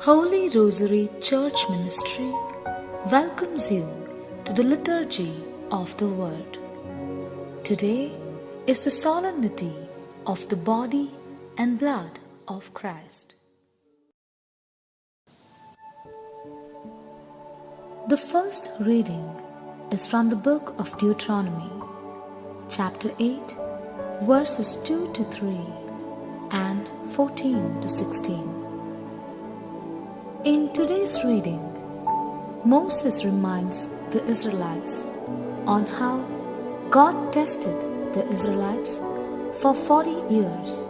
Holy Rosary Church Ministry welcomes you to the Liturgy of the Word. Today is the Solemnity of the Body and Blood of Christ. The first reading is from the book of Deuteronomy, chapter 8, verses 2 to 3 and 14 to 16. In today's reading, Moses reminds the Israelites on how God tested the Israelites for 40 years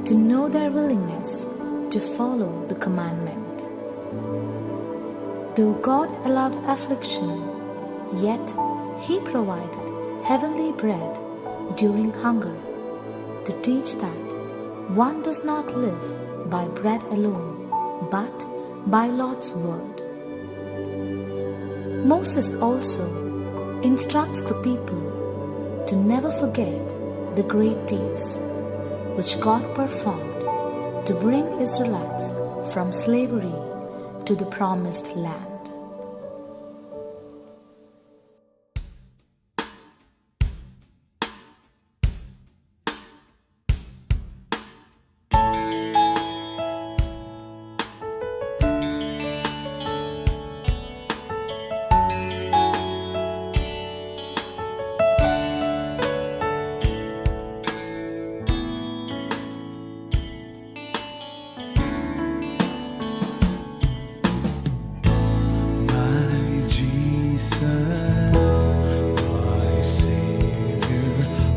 to know their willingness to follow the commandment. Though God allowed affliction, yet He provided heavenly bread during hunger to teach that one does not live by bread alone, but by Lord's word. Moses also instructs the people to never forget the great deeds which God performed to bring Israelites from slavery to the promised land.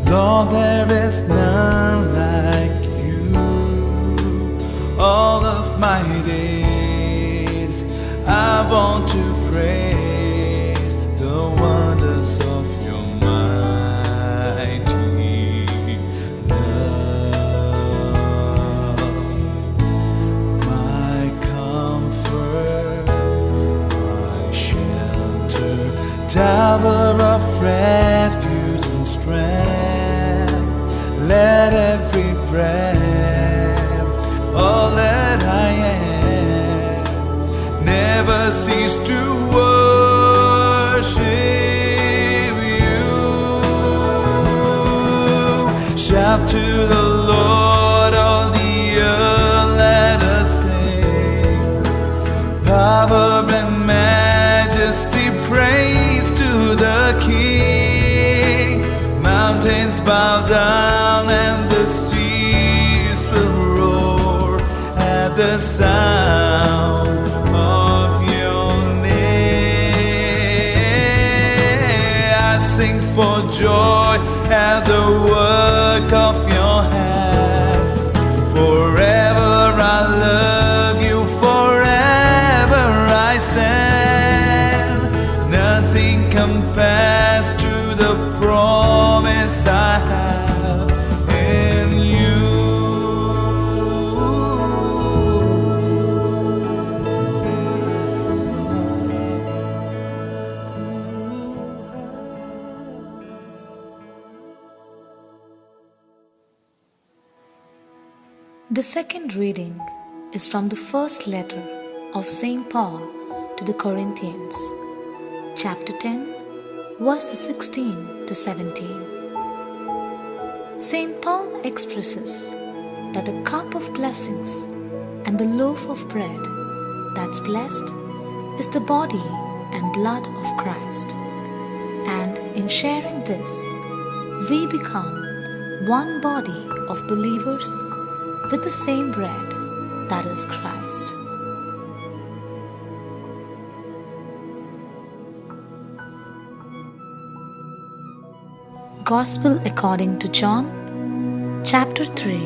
Lord, there is none like you. All of my days I want to praise the wonders of your mighty love. My comfort, my shelter, tower of refuge and strength. Let every breath, all that I am, never cease to worship you. Shout to the Lord, all the earth, let us sing. Power and majesty, praise to the King. Mountains bow down and the seas will roar at the sound of your name. I sing for joy at the work of your hands. Forever I love you, forever I stand. Nothing compares to the promise I have in you. The second reading is from the first letter of St. Paul to the Corinthians, chapter 10, verses 16 to 17. St. Paul expresses that the cup of blessings and the loaf of bread that's blessed is the body and blood of Christ, and in sharing this, we become one body of believers with the same bread that is Christ. Gospel according to John, chapter 3,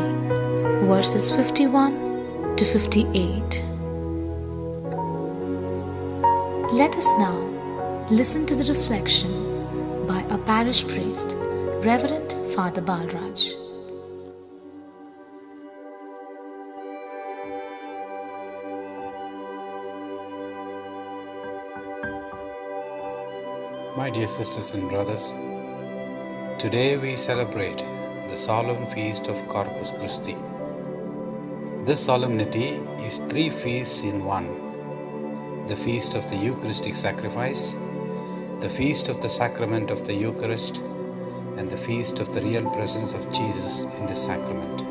verses 51 to 58. Let us now listen to the reflection by our parish priest, Reverend Father Balraj. My dear sisters and brothers, today we celebrate the solemn feast of Corpus Christi. This solemnity is three feasts in one: the feast of the Eucharistic sacrifice, the feast of the sacrament of the Eucharist, and the feast of the real presence of Jesus in the sacrament.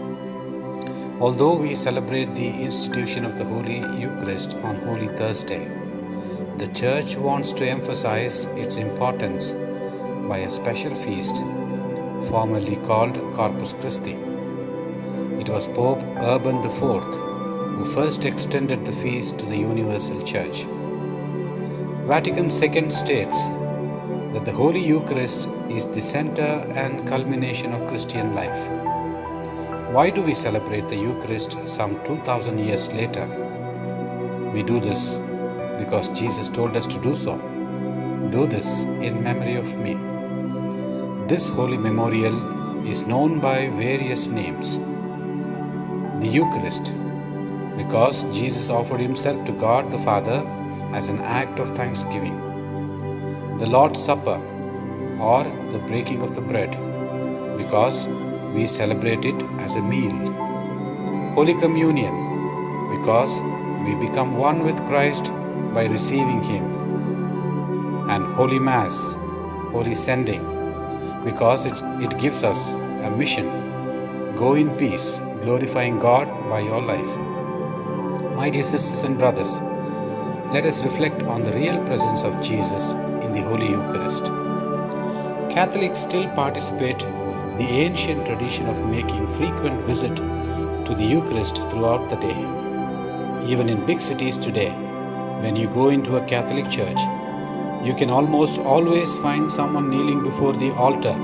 Although we celebrate the institution of the Holy Eucharist on Holy Thursday, the Church wants to emphasize its importance by a special feast, formerly called Corpus Christi. It was Pope Urban IV who first extended the feast to the Universal Church. Vatican II states that the Holy Eucharist is the center and culmination of Christian life. Why do we celebrate the Eucharist some 2000 years later? We do this because Jesus told us to do so. Do this in memory of me. This holy memorial is known by various names. The Eucharist, because Jesus offered himself to God the Father as an act of thanksgiving. The Lord's Supper, or the breaking of the bread, because we celebrate it as a meal. Holy Communion, because we become one with Christ by receiving Him. And Holy Mass, Holy Sending, because it gives us a mission. Go in peace, glorifying God by your life. My dear sisters and brothers, let us reflect on the real presence of Jesus in the Holy Eucharist. Catholics still participate in the ancient tradition of making frequent visit to the Eucharist throughout the day. Even in big cities today, when you go into a Catholic church, you can almost always find someone kneeling before the altar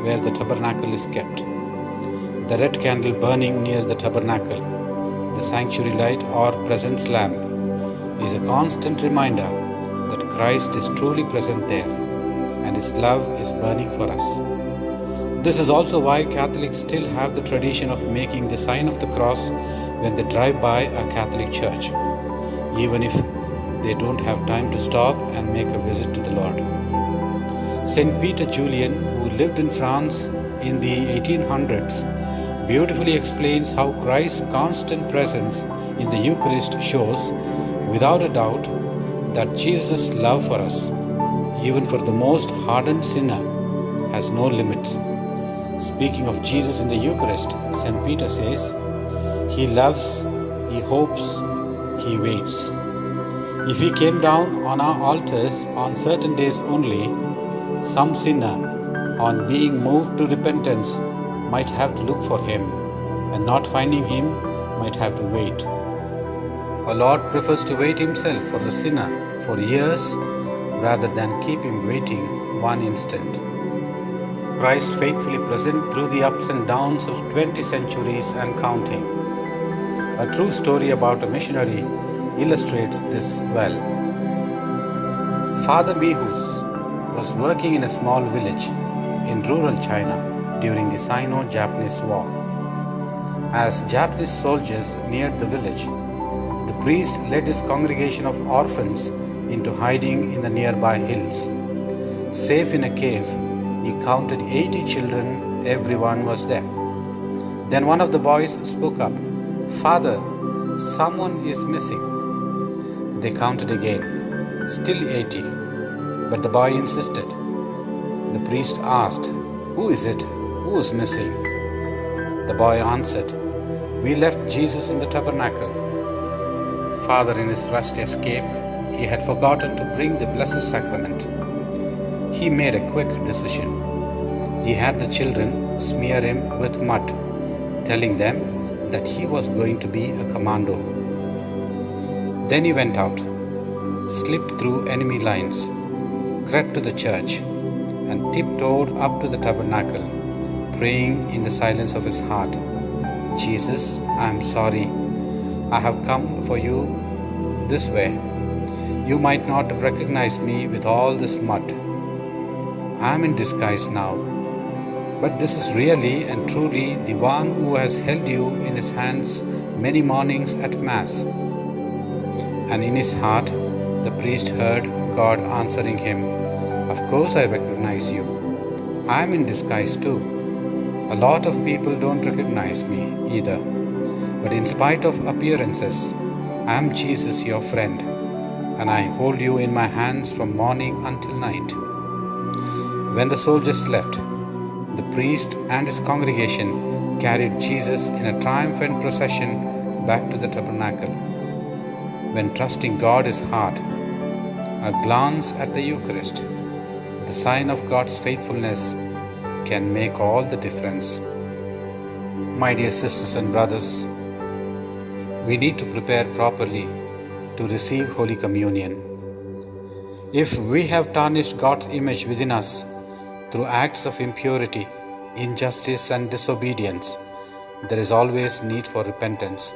where the tabernacle is kept. The red candle burning near the tabernacle, the sanctuary light or presence lamp, is a constant reminder that Christ is truly present there and His love is burning for us. This is also why Catholics still have the tradition of making the sign of the cross when they drive by a Catholic church, even if they don't have time to stop and make a visit to the Lord. Saint Peter Julian, who lived in France in the 1800s, beautifully explains how Christ's constant presence in the Eucharist shows, without a doubt, that Jesus' love for us, even for the most hardened sinner, has no limits. Speaking of Jesus in the Eucharist, St. Peter says, He loves, He hopes, He waits. If He came down on our altars on certain days only, some sinner, on being moved to repentance, might have to look for Him, and not finding Him, might have to wait. Our Lord prefers to wait Himself for the sinner for years rather than keep him waiting one instant. Christ faithfully present through the ups and downs of 20 centuries and counting. A true story about a missionary illustrates this well. Father Mihus was working in a small village in rural China during the Sino-Japanese War. As Japanese soldiers neared the village, the priest led his congregation of orphans into hiding in the nearby hills. Safe in a cave, he counted 80 children, everyone was there. Then one of the boys spoke up, "Father, someone is missing." They counted again, still 80, but the boy insisted. The priest asked, "Who is it? Who is missing?" The boy answered, "We left Jesus in the tabernacle." Father, in his rush to escape, he had forgotten to bring the Blessed Sacrament. He made a quick decision. He had the children smear him with mud, telling them that he was going to be a commando. Then he went out, slipped through enemy lines, crept to the church, and tiptoed up to the tabernacle, praying in the silence of his heart, "Jesus, I am sorry. I have come for you this way. You might not recognize me with all this mud. I am in disguise now. But this is really and truly the one who has held you in his hands many mornings at Mass." And in his heart, the priest heard God answering him, "Of course I recognize you. I am in disguise too. A lot of people don't recognize me either. But in spite of appearances, I am Jesus, your friend, and I hold you in my hands from morning until night. When the soldiers left, the priest and his congregation carried Jesus in a triumphant procession back to the tabernacle. When trusting God is hard, a glance at the Eucharist, the sign of God's faithfulness, can make all the difference. My dear sisters and brothers, we need to prepare properly to receive Holy Communion. If we have tarnished God's image within us through acts of impurity, injustice, and disobedience, there is always need for repentance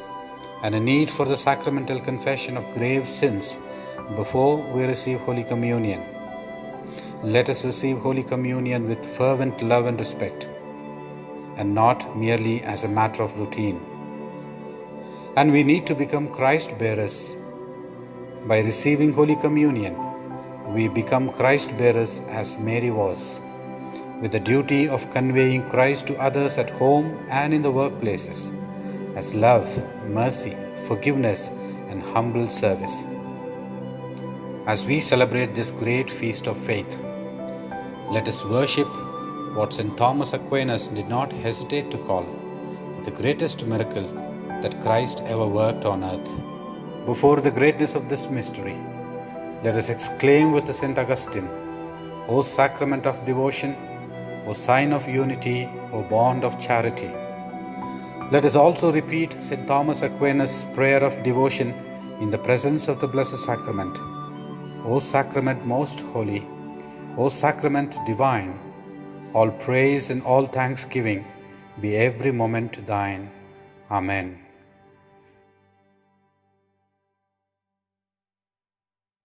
and a need for the sacramental confession of grave sins before we receive Holy Communion. Let us receive Holy Communion with fervent love and respect, and not merely as a matter of routine. And we need to become Christ bearers. By receiving Holy Communion, we become Christ bearers as Mary was, with the duty of conveying Christ to others at home and in the workplaces, as love, mercy, forgiveness, and humble service. As we celebrate this great feast of faith, let us worship what St. Thomas Aquinas did not hesitate to call the greatest miracle that Christ ever worked on earth. Before the greatness of this mystery, let us exclaim with St. Augustine, O sacrament of devotion, O sign of unity, O bond of charity. Let us also repeat St. Thomas Aquinas' prayer of devotion in the presence of the Blessed Sacrament. O sacrament most holy, O sacrament divine, all praise and all thanksgiving be every moment thine. Amen.